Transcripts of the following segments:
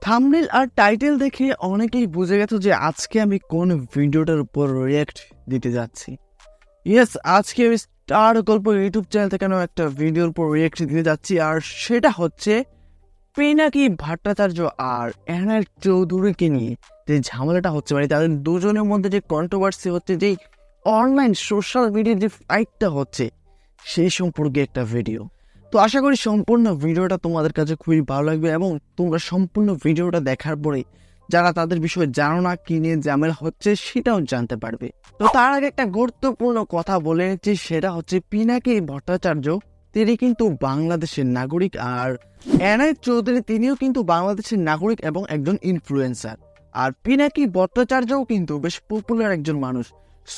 Thumbnail আর title দেখে অনেকেই বুঝে গেছে যে আজকে আমি কোন ভিডিওটার উপর রিয়্যাক্ট দিতে যাচ্ছি। ইয়েস, আজকে আমি স্টার গল্প ইউটিউব চ্যানেল থেকে একটা ভিডিওর উপর রিয়্যাক্ট দিতে যাচ্ছি, আর সেটা হচ্ছে পিনাকি ভট্টাচার্য আর এনায়েত চৌধুরীকে নিয়ে যে ঝামেলাটা হচ্ছে, মানে তাদের দুজনের মধ্যে যে কন্ট্রোভার্সি হচ্ছে, যে অনলাইন সোশ্যাল মিডিয়ার যে ফাইটটা হচ্ছে, সেই সম্পর্কে একটা ভিডিও। তো আশা করি সম্পূর্ণ ভিডিওটা তোমাদের কাছে খুবই ভালো লাগবে এবং তোমরা সম্পূর্ণ ভিডিওটা দেখার পরে যারা তাদের বিষয়ে জানো না, কি নিয়ে ঝামেলা হচ্ছে সেটাও জানতে পারবে। তো তার আগে একটা গুরুত্বপূর্ণ কথা বলে নিচ্ছি, সেটা হচ্ছে পিনাকি ভট্টাচার্য তিনি কিন্তু বাংলাদেশের নাগরিক, আর এনায়েত চৌধুরী তিনিও কিন্তু বাংলাদেশের নাগরিক এবং একজন ইনফ্লুয়েন্সার। আর পিনাকি ভট্টাচার্যও কিন্তু বেশ পপুলার একজন মানুষ,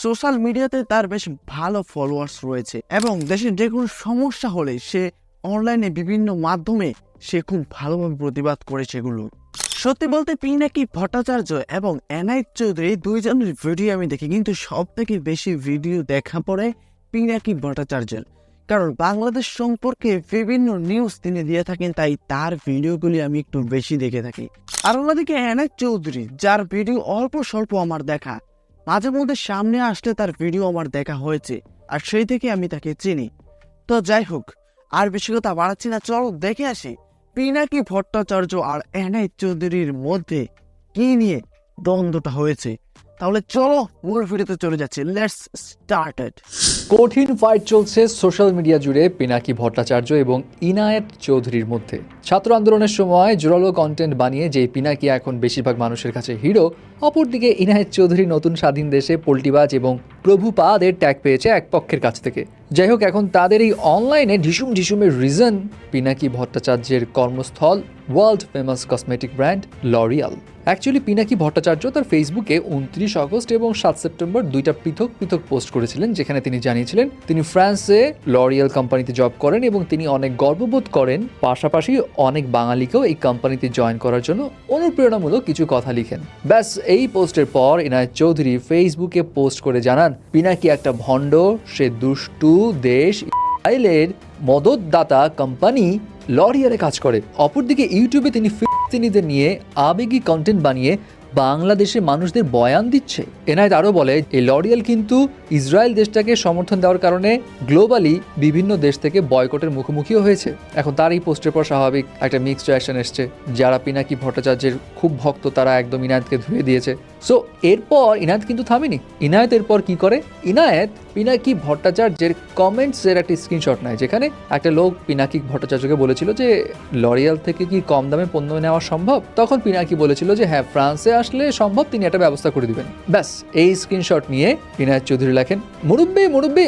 সোশ্যাল মিডিয়াতে তার বেশ ভালো ফলোয়ার্স রয়েছে এবং দেশের যে কোনো সমস্যা হলে সে অনলাইনে বিভিন্ন মাধ্যমে সে খুব ভালোভাবে প্রতিবাদ করে সেগুলো। সত্যি বলতে পিনাকি ভট্টাচার্য এবং এনায়েত চৌধুরী দুইজনের ভিডিও আমি দেখি, কিন্তু সব থেকে বেশি ভিডিও দেখা পড়ে পিনাকি ভট্টাচার্যের, কারণ বাংলাদেশ সম্পর্কে বিভিন্ন নিউজ তিনি দিয়ে থাকেন, তাই তার ভিডিওগুলি আমি একটু বেশি দেখে থাকি। আর অন্যদিকে এনায়েত চৌধুরী, যার ভিডিও অল্প স্বল্প আমার দেখা, মাঝে মধ্যে সামনে আসলে তার ভিডিও আমার দেখা হয়েছে, আর সেই থেকে আমি তাকে চিনি। তো যাই হোক, আর বেশি কথা বাড়াচ্ছি না, চলো দেখে আসি পিনাকি ভট্টাচার্য আর এনায়েত চৌধুরীর মধ্যে কি নিয়ে দ্বন্দ্বটা হয়েছে। তাহলে চলো মূল ভিডিওতে চলে যাচ্ছে, লেটস স্টার্ট ইট। কঠিন ফাইট চলছে সোশ্যাল মিডিয়া জুড়ে পিনাকি ভট্টাচার্য এবং ইনায়েত চৌধুরীর মধ্যে। ছাত্র আন্দোলনের সময় জোরালো কন্টেন্ট বানিয়ে যে পিনাকি এখন বেশিরভাগ মানুষের কাছে হিরো, অপরদিকে ইনায়েত চৌধুরী নতুন স্বাধীন দেশে পল্টিবাজ এবং প্রভুপাদের ট্যাগ পেয়েছে এক পক্ষের কাছ থেকে। যাই হোক, এখন তাদের এই অনলাইনে ঢিসুমের রিজন পিনাকি ভট্টাচার্যের কর্মস্থল world famous cosmetic brand L'Oréal. Actually Pinaki Bhattacharya তার ফেসবুকে 29 আগস্ট এবং 7 সেপ্টেম্বর দুইটা পৃথক পৃথক পোস্ট করেছিলেন, যেখানে তিনি জানিয়েছিলেন তিনি ফ্রান্সে লরিয়াল কোম্পানিতে জব করেন এবং তিনি অনেক গর্ববোধ করেন, পাশাপাশি অনেক বাঙালিকেও এই কোম্পানিতে জয়েন করার জন্য অনুপ্রেরণামূলক কিছু কথা লিখেন। ব্যাস, এই পোস্টের পর ইনায়েত চৌধুরী ফেসবুকে পোস্ট করে জানান পিনাকি একটা ভণ্ড, সে দুষ্টু দেশ ইসরায়েলের মদতদাতা কোম্পানি লরিয়ালে কাজ করে। অপরদিকে ইউটিউবে তিনি ফিলিস্তিনিদের নিয়ে আবেগী কন্টেন্ট বানিয়ে বাংলাদেশের মানুষদের বয়ান দিচ্ছে। এনায়েত আরও বলে, এই লরিয়াল কিন্তু ইসরায়েল দেশটাকে সমর্থন দেওয়ার কারণে গ্লোবালি বিভিন্ন দেশ থেকে বয়কটের মুখোমুখিও হয়েছে। এখন তার এই পোস্টের পর স্বাভাবিক একটা মিক্সড রিঅ্যাকশন এসছে। যারা পিনাকি ভট্টাচার্যের খুব ভক্ত তারা একদম ইনায়েতকে ধুয়ে দিয়েছে। সো এরপর ইনায়েত কিন্তু থামেনি। ইনায়েত এরপর কি করে, ইনায়েত পিনাকি ভট্টাচার্যের কমেন্টসের একটা স্ক্রিনশট নেয়, যেখানে একটা লোক পিনাকি ভট্টাচার্যকে বলেছিল যে লরিয়াল থেকে কি কম দামে পণ্য নেওয়া সম্ভব। তখন পিনাকি বলেছিল যে হ্যাঁ, ফ্রান্সে আসলে সম্ভব, তিনি একটা ব্যবস্থা করে দিবেন। ব্যাস, এই স্ক্রিনশট নিয়ে ইনায়েত চৌধুরী লেখেন, মুরব্বি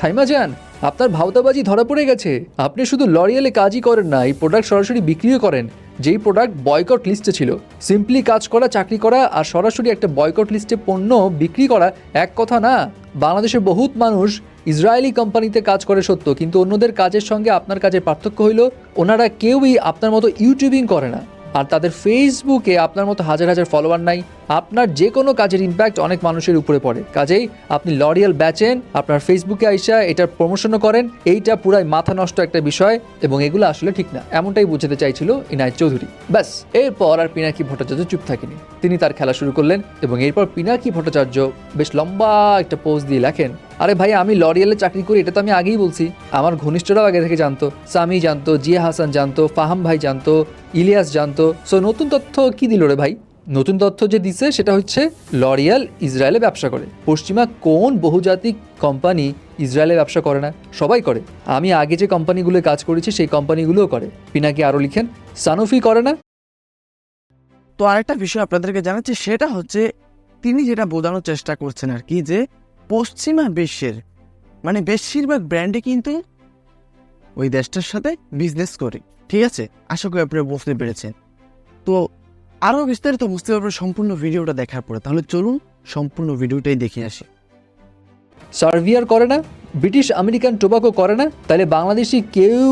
থাইমা যান, আপনার ভাওতাবাজি ধরা পড়ে গেছে। আপনি শুধু লরিয়ালে কাজই করেন না, এই প্রোডাক্ট সরাসরি বিক্রিও করেন, যেই প্রোডাক্ট বয়কট লিস্টে ছিল। সিম্পলি কাজ করা, চাকরি করা আর সরাসরি একটা বয়কট লিস্টে পণ্য বিক্রি করা এক কথা না। বাংলাদেশের বহুত মানুষ ইসরায়েলি কোম্পানিতে কাজ করে সত্য, কিন্তু অন্যদের কাজের সঙ্গে আপনার কাজের পার্থক্য হইল ওনারা কেউই আপনার মতো ইউটিউবিং করে না, আর তাদের ফেসবুকে আপনার মতো হাজার হাজার ফলোয়ার নাই। আপনার যে কোনো কাজের ইম্প্যাক্ট অনেক মানুষের উপরে পড়ে। কাজেই আপনি লরিয়াল বেচেন, আপনার ফেসবুকে আইসা এটার প্রমোশনও করেন, এইটা পুরাই মাথা নষ্ট একটা বিষয় এবং এগুলো আসলে ঠিক না, এমনটাই বুঝাতে চাইছিল ইনায়েত চৌধুরী। ব্যাস, এরপর আর পিনাকি ভট্টাচার্য চুপ থাকেনি, তিনি তার খেলা শুরু করলেন এবং এরপর পিনাকি ভট্টাচার্য বেশ লম্বা একটা পোস্ট দিয়ে লেখেন, আরে ভাই, আমি লরিয়ালে চাকরি করি, এটা তো আমি আগেই বলছি। আমার ঘনিষ্ঠরাও আগে থেকে জানতো, সামি জানতো, জিয়া হাসান জানতো, ফাহাম ভাই জানতো, ইলিয়াস জানতো। সো নতুন তথ্য কি দিল রে ভাই? নতুন তথ্য যে দিছে সেটা হচ্ছে লরিয়াল ইসরায়েলে ব্যবসা করে। পশ্চিমা কোন বহুজাতিক কোম্পানি ইসরায়েলে ব্যবসা করে না? সবাই করে। আমি আগে যে কোম্পানিগুলো কাজ করেছি সেই কোম্পানিগুলোও করে। পিনাকি আরও লিখেন, সানোফি করে না? তো আরেকটা বিষয় আপনাদেরকে জানাচ্ছি, সেটা হচ্ছে তিনি যেটা বোঝানোর চেষ্টা করছেন আর কি, যে পশ্চিমা বিশ্বের মানে বেশিরভাগ ব্র্যান্ডে কিন্তু ওই দেশটার সাথে বিজনেস করে। ঠিক আছে, আশা করি আপনারা বুঝতে পেরেছেন। তো আরও বিস্তারিত বুঝতে পারবেন সম্পূর্ণ ভিডিওটা দেখার পরে। তাহলে চলুন সম্পূর্ণ ভিডিওটাই দেখে আসি। সার্ভিয়ার করে না? ব্রিটিশ আমেরিকান টোবাকো করে না? তাহলে বাংলাদেশি কেউ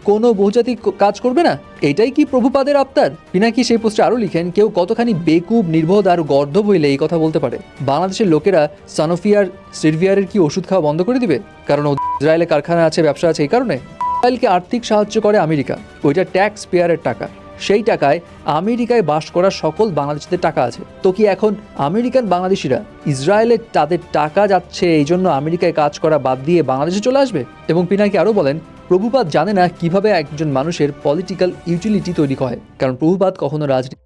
কোনো বহুজাতিক কাজ করবে না? এটাই কি প্রভুপাদের আবতার? পিনাকি সেই পোস্টে আরও লিখেন, কেউ কতখানি বেকুব, নির্বোধ আর গর্দভ হইলে এই কথা বলতে পারে? বাংলাদেশের লোকেরা সানোফিয়ার সিরভিয়ারের কি ওষুধ খাওয়া বন্ধ করে দিবে? কারণ ইসরায়েলে কারখানা আছে, ব্যবসা আছে, এই কারণে? ইসরায়েলকে আর্থিক সাহায্য করে আমেরিকা, ওইটা ট্যাক্স পেয়ারের টাকা। সেই টাকায় আমেরিকায় বাস করা সকল বাংলাদেশিদের টাকা আছে। তো কি এখন আমেরিকান বাংলাদেশিরা ইসরায়েলে তাদের টাকা যাচ্ছে এই জন্য আমেরিকায় কাজ করা বাদ দিয়ে বাংলাদেশে চলে আসবে? এবং পিনাকি আরও বলেন, প্রভুপাদ জানে না কিভাবে একজন মানুষের পলিটিক্যাল ইউটিলিটি তৈরি হয়, কারণ প্রভুপাদ কখনো রাজনীতি।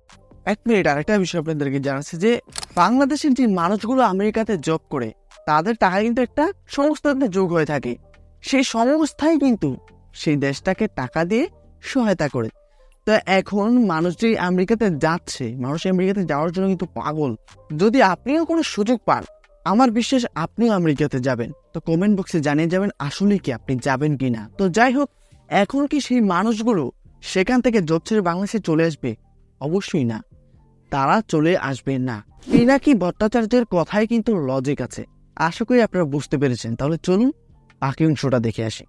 এক মিনিট, আরেকটা বিষয় আপনাদেরকে জানাচ্ছি যে বাংলাদেশের যে মানুষগুলো আমেরিকাতে জব করে তাদের টাকা কিন্তু একটা সংস্থাতে যোগ হয়ে থাকে। সেই সংস্থাই কিন্তু সেই দেশটাকে টাকা দিয়ে সহায়তা করে। তো এখন মানুষ যে আমেরিকাতে যাচ্ছে, মানুষ আমেরিকাতে যাওয়ার জন্য কিন্তু পাগল। যদি আপনিও কোনো সুযোগ পান, আমার বিশ্বাস আপনিও আমেরিকাতে যাবেন। তো কমেন্ট বক্সে জানিয়ে যাবেন আসলে কি আপনি যাবেন কি না। তো যাই হোক, এখন কি সেই মানুষগুলো সেখান থেকে জব ছেড়ে বাংলাদেশে চলে আসবে? অবশ্যই না, তারা চলে আসবে না। পিনাকি ভট্টাচার্যের কথায় কিন্তু লজিক আছে। আশা করি আপনারা বুঝতে পেরেছেন। তাহলে চলুন বাকি অংশটা দেখে আসি।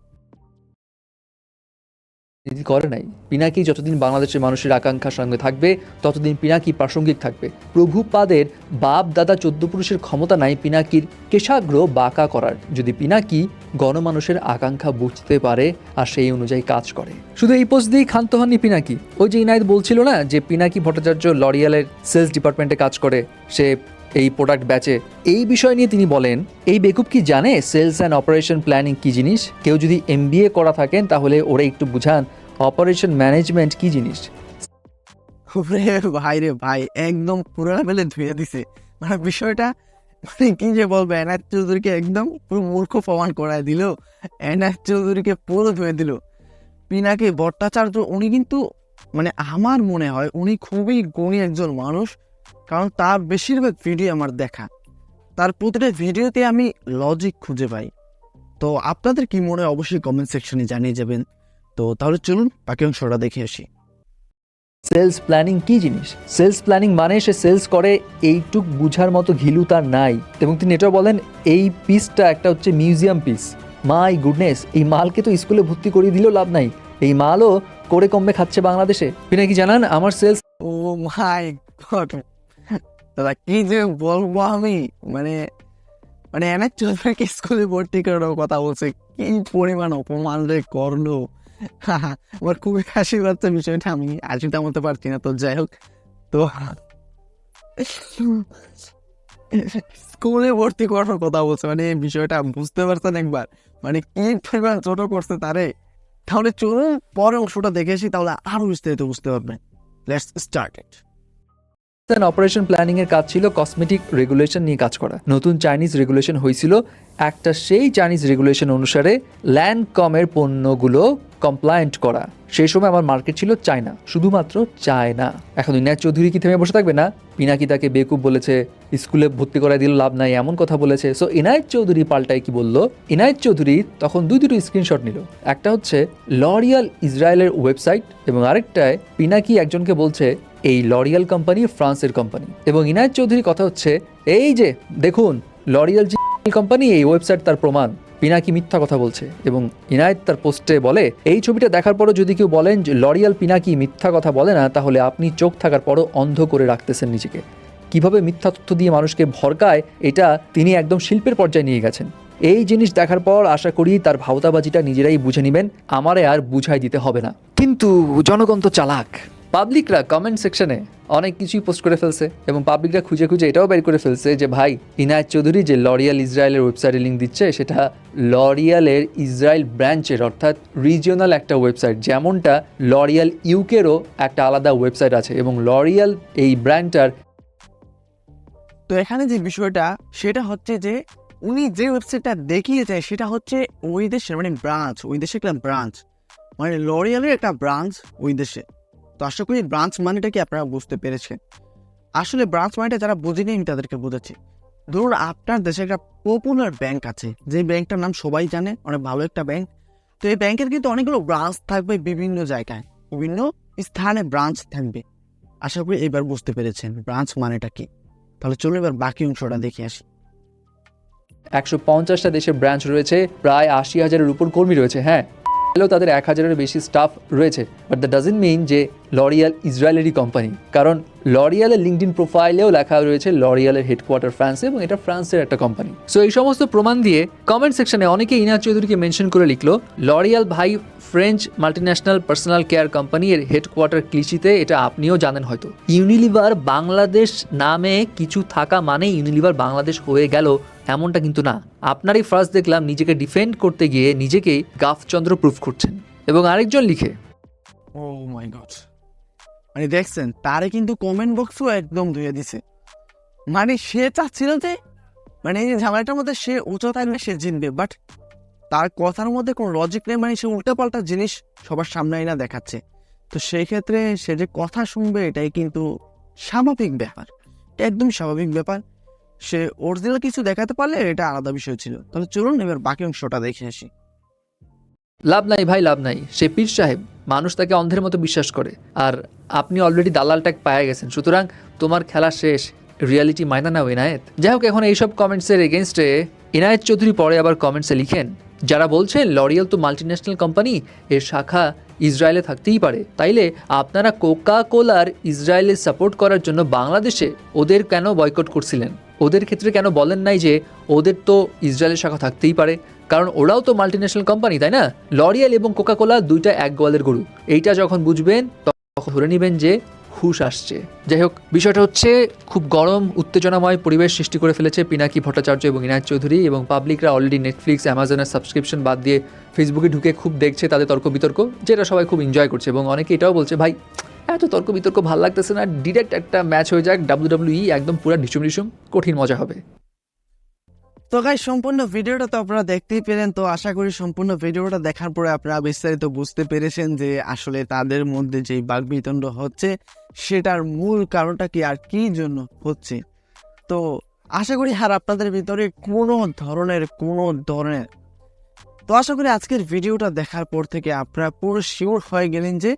করে নাই। পিনাকি যতদিন বাংলাদেশের মানুষের আকাঙ্ক্ষার সঙ্গে থাকবে ততদিন পিনাকি প্রাসঙ্গিক থাকবে। প্রভুপাদের বাপ দাদা 14 পুরুষের ক্ষমতা নাই পিনাকির কেশাগ্র বাঁকা করার, যদি পিনাকি গণমানুষের আকাঙ্ক্ষা বুঝতে পারে আর সেই অনুযায়ী কাজ করে। শুধু এই পোস্ট দিয়েই ক্ষান্ত হননি পিনাকি। ওই যে ইনায়েত বলছিল না যে পিনাকি ভট্টাচার্য লরিয়ালের সেলস ডিপার্টমেন্টে কাজ করে, সে এই প্রোডাক্ট ব্যাচে, এই বিষয় নিয়ে তিনি বলেন, এই বেকুব কি জানে সেলস অ্যান্ড অপারেশন প্ল্যানিং কি জিনিস? কেউ যদি MBA করা থাকেন তাহলে ওরা একটু বুঝান অপারেশন ম্যানেজমেন্ট কি জিনিস। ভাই রে ভাই, একদম পুরো লেভেলে ধুয়ে দিছে। মানে বিষয়টা মানে কি যে বলবো, এনায়েত চৌধুরীকে একদম পুরো মূর্খ প্রমাণ করায় দিল। এনায়েত চৌধুরীকে পুরো ধুয়ে দিল। পিনাকি ভট্টাচার্য উনি কিন্তু মানে আমার মনে হয় উনি খুবই গুণী একজন মানুষ। কারণ তার বেশিরভাগ ভিডিও আমার দেখা, তার প্রতিটা ভিডিওতে আমি লজিক খুঁজে পাই। তো আপনাদের কি মনে হয় অবশ্যই কমেন্ট সেকশনে জানিয়ে যাবেন। তো তাহলে চলুন বাকি অংশটা দেখে আসি। সেলস প্ল্যানিং কি জিনিস? সেলস প্ল্যানিং মানে সে সেলস করে এইটুক বুঝার মতো ঘিলু তার নাই। এবং তিনি এটাও বলেন এই পিসটা একটা হচ্ছে মিউজিয়াম পিস। মাই গুডনেস, এই মালকে তো স্কুলে ভর্তি করিয়ে দিলেও লাভ নাই, এই মালও করে কমবে খাচ্ছে বাংলাদেশে। পিনাকি জানান আমার সেলস। ও মাই গড, দাদা কি যে বলবো আমি, মানে মানে এনায়েত চৌধুরীকে স্কুলে ভর্তি করার কথা বলছে, কি পরিমাণ অপমান রে করলো। আমার খুবই হাসি পাচ্ছে বিষয়টা, আমি হাসি থামাতে পারছি না। তো যাই হোক, তো স্কুলে ভর্তি করার কথা বলছে, মানে এই বিষয়টা বুঝতে পারছেন একবার, মানে কি পরিমাণ ছোট করছে তারে। তাহলে চলুন পরের অংশটা দেখে আসি, তাহলে আরো বিস্তারিত বুঝতে পারবেন। Let's start it. Operation planning এর কাজ ছিল কসমেটিক রেগুলেশন নিয়ে কাজ করা। নতুন চাইনিজ রেগুলেশন হয়েছিল একটা, সেই চাইনিজ রেগুলেশন অনুসারে ল্যান্ডকমের পণ্যগুলো কমপ্লায়েন্ট করা। সেই সময় আমার মার্কেট ছিল চায়না, শুধুমাত্র চায়না। এখন ইনায়েত চৌধুরী কি থেমে বসে থাকবে না? পিনাকি তাকে বেকুব বলেছে, স্কুলে ভর্তি করায় দিল লাভ নাই, এমন কথা বলেছে। সো ইনায়েত চৌধুরী পাল্টায় কি বলল? ইনায়েত চৌধুরী তখন দুটো স্ক্রিনশট নিল। একটা হচ্ছে লরিয়াল ইসরায়েলের ওয়েবসাইট এবং আরেকটায় পিনাকি একজনকে বলছে এই লরিয়াল কোম্পানি ফ্রান্সের কোম্পানি। এবং ইনায়েত চৌধুরীর কথা হচ্ছে এই যে দেখুন লরিয়াল যে কোম্পানি, এই ওয়েবসাইট তার প্রমাণ। পিনাকি মিথ্যা কথা বলছে এবং ইনায়েত তার পোস্টে বলে এই ছবিটা দেখার পরও যদি কেউ বলেন যে লরিয়াল পিনাকি মিথ্যা কথা বলে না, তাহলে আপনি চোখ থাকার পরও অন্ধ করে রাখতেছেন নিজেকে। কিভাবে মিথ্যা তথ্য দিয়ে মানুষকে ভরকায় এটা তিনি একদম শিল্পের পর্যায়ে নিয়ে গেছেন। এই জিনিস দেখার পর আশা করি তার ভাওতাবাজিটা নিজেরাই বুঝে নেবেন, আমারে আর বুঝাই দিতে হবে না। কিন্তু জনগণ তো চালাক। পাবলিকরা কমেন্ট সেকশনে অনেক কিছুই পোস্ট করে ফেলছে এবং পাবলিকরা খুঁজে খুঁজে এটাও বের করে ফেলছে যে ভাই ইনায়েত চৌধুরী যে লরিয়াল ইসরায়েলের ওয়েবসাইটে লিঙ্ক দিচ্ছে সেটা লরিয়ালের ইসরায়েল ব্রাঞ্চের, অর্থাৎ রিজিওনাল একটা ওয়েবসাইট, যেমনটা লরিয়াল ইউকেরও একটা আলাদা ওয়েবসাইট আছে এবং লরিয়াল এই ব্র্যান্ডটার। তো এখানে যে বিষয়টা সেটা হচ্ছে যে উনি যে ওয়েবসাইটটা দেখিয়েছে সেটা হচ্ছে ওই দেশের মানে ব্রাঞ্চ, ওই দেশে একটা ব্রাঞ্চ, মানে লরিয়ালের একটা ব্রাঞ্চ ওই দেশে। তো আশা করি ব্রাঞ্চ মানেটা কি আপনারা বুঝতে পেরেছেন। আসলে ব্রাঞ্চ মানেটা যারা বুঝেনি আমি তাদেরকে বোঝাচ্ছি। ধরুন আপনার দেশে একটা পপুলার ব্যাংক আছে, যে ব্যাংকটার নাম সবাই জানে, অনেক ভালো একটা ব্যাংক। তো এই ব্যাংকের কিন্তু অনেকগুলো ব্রাঞ্চ থাকবে বিভিন্ন জায়গায়, বিভিন্ন স্থানে ব্রাঞ্চ থাকবে। আশা করি এবার বুঝতে পেরেছেন ব্রাঞ্চ মানেটা কি। তাহলে চলুন এবার বাকি অংশটা দেখে আসি। 150টা দেশের ব্রাঞ্চ রয়েছে, প্রায় 80,000-এর উপর কর্মী রয়েছে। হ্যাঁ, তাদের 1000-এর বেশি স্টাফ রয়েছে, বাট দ্যাট ডাজন্ট মিন যে লরিয়াল ইসরায়েলেরই কোম্পানি, কারণ লরিয়ালের লিঙ্কডইন প্রোফাইলেও লেখা রয়েছে লরিয়ালের হেডকোয়ার্টার ফ্রান্সে এবং এটা ফ্রান্সের একটা কোম্পানি। সো এই সমস্ত প্রমাণ দিয়ে কমেন্ট সেকশনে অনেকে ইনায়াত চৌধুরীকে মেনশন করে লিখলো লরিয়াল ভাই French multinational personal care company, এর হেডকোয়ার্টার ক্লিচিতে, এটা আপনিও জানেন হয়তো। ইউনিলিভার বাংলাদেশ নামে কিছু থাকা মানে ইউনিলিভার বাংলাদেশ হয়ে গেল এমনটা কিন্তু না। আপনারই ফার্স্ট দেখলাম নিজেকে ডিফেন্ড করতে গিয়ে নিজেকেই গাফচন্দ্র প্রুফ করছেন। এবং আরেকজন লিখে, ও মাই গড, মানে দেখছেন তারে কিন্তু কমেন্ট বক্সও একদম ধুয়ে দিছে। মানে সে চাচ্ছিল যে মানে এই ঝামেলাটার মধ্যে সে উঁচু থাকবে, সে জিতবে, বাট তার কথার মধ্যে কোনো লজিক নেই, মানে সে উল্টাপাল্টা জিনিস সবার সামনে না দেখাচ্ছে। তো সেই ক্ষেত্রে সে যে কথা শুনবে এটাই কিন্তু স্বাভাবিক ব্যাপার, এটা একদম স্বাভাবিক ব্যাপার। সে অরিজিনাল কিছু দেখাতে পারলে এটা আলাদা বিষয় ছিল। তাহলে চলুন এবার বাকি অংশটা দেখে আসি। লাভ নাই ভাই, লাভ নাই, সে পীর সাহেব, মানুষ তাকে অন্ধের মতো বিশ্বাস করে, আর আপনি অলরেডি দালাল ট্যাগ পায়ে গেছেন, সুতরাং তোমার খেলা শেষ, রিয়ালিটি মাইনা নাও ইনায়েত। যাই হোক, এখন এইসব কমেন্টসের এগেনস্টে ইনায়েত চৌধুরী পরে আবার কমেন্টসে লিখেন, যারা বলছেন লরিয়াল তো মাল্টিন্যাশনাল কোম্পানি, এর শাখা ইসরায়েলে থাকতেই পারে, তাইলে আপনারা কোকা কোলার ইসরায়েলে সাপোর্ট করার জন্য বাংলাদেশে ওদের কেন বয়কট করছিলেন? ওদের ক্ষেত্রে কেন বলেন নাই যে ওদের তো ইসরায়েলের শাখা থাকতেই পারে, কারণ ওরাও তো মাল্টিন্যাশনাল কোম্পানি, তাই না? লরিয়াল এবং কোকা কোলা দুইটা এক গোয়ালের গরু, এইটা যখন বুঝবেন তখন ধরে নেবেন যে হুশ আসছে। যাই হোক, বিষয়টা হচ্ছে খুব গরম উত্তেজনাময় পরিবেশ সৃষ্টি করে ফেলেছে পিনাকি ভট্টাচার্য এবং ইনায়েত চৌধুরী, এবং পাবলিকরা অলরেডি নেটফ্লিক্স অ্যামাজনের সাবস্ক্রিপশন বাদ দিয়ে ফেসবুকে ঢুকে খুব দেখছে তাদের তর্ক বিতর্ক, যেটা সবাই খুব এনজয় করছে। এবং অনেকে এটাও বলছে, ভাই এত তর্ক বিতর্ক ভালো লাগতেছে না, ডিরেক্ট একটা ম্যাচ হয়ে যাক WWE, একদম পুরো ঢিসুম ঢিসুম, কঠিন মজা হবে। তো গাইস, সম্পূর্ণ ভিডিওটা তো আপনারা দেখতেই পেলেন। তো আশা করি সম্পূর্ণ ভিডিওটা দেখার পরে আপনারা বিস্তারিত বুঝতে পেরেছেন যে আসলে তাদের মধ্যে যেই বাকবিতণ্ড হচ্ছে সেটার মূল কারণটা কি আর কি জন্য হচ্ছে। তো আশা করি আর আপনাদের ভিতরে কোনো ধরনের তো আশা করি আজকের ভিডিওটা দেখার পর থেকে আপনারা পুরো শিওর হয়ে গেলেন যে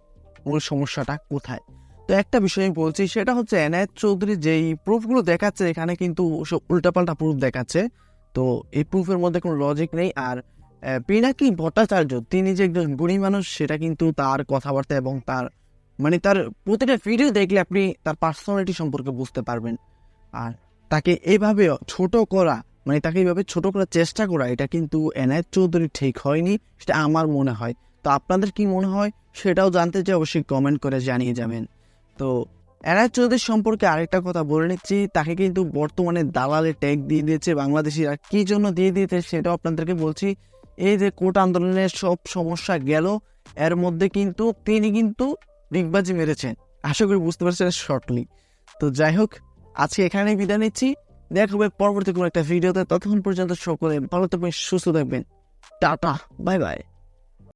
মূল সমস্যাটা কোথায়। তো একটা বিষয় আমি বলছি, সেটা হচ্ছে এনায়েত চৌধুরী যেই প্রুফগুলো দেখাচ্ছে এখানে কিন্তু সব উল্টাপাল্টা প্রুফ দেখাচ্ছে। তো এই প্রুফের মধ্যে কোনো লজিক নেই। আর পিনাকি ভট্টাচার্য তিনি যে একজন গুণী মানুষ সেটা কিন্তু তার কথাবার্তা এবং তার মানে তার প্রতিটা ভিডিও দেখলে আপনি তার পার্সোনালিটি সম্পর্কে বুঝতে পারবেন। আর তাকে এইভাবে ছোট করা, মানে তাকে এইভাবে ছোট করার চেষ্টা করা, এটা কিন্তু এনায়েত চৌধুরী ঠিক হয়নি, সেটা আমার মনে হয়। তো আপনাদের কি মনে হয় সেটাও জানতে চাই, অবশ্যই কমেন্ট করে জানিয়ে যাবেন। তো এনায়েত চৌধুরী সম্পর্কে আরেকটা কথা বলে নিচ্ছি, তাকে কিন্তু বর্তমানে দালালে ট্যাগ দিয়ে দিয়েছে বাংলাদেশিরা। কী জন্য দিয়ে দিয়েছে সেটাও আপনাদেরকে বলছি। এই যে কোর্ট আন্দোলনের সব সমস্যা গেল, এর মধ্যে কিন্তু তিনি কিন্তু ডিগবাজি মেরেছেন, আশা করি বুঝতে পারছেন শর্টলি। তো যাই হোক, আজকে এখানেই বিদায় নিচ্ছি, দেখা হবে পরবর্তী কোনো একটা ভিডিওতে। ততক্ষণ পর্যন্ত সকলে ভালো থাকবেন, সুস্থ থাকবেন, টাটা, বাই বাই।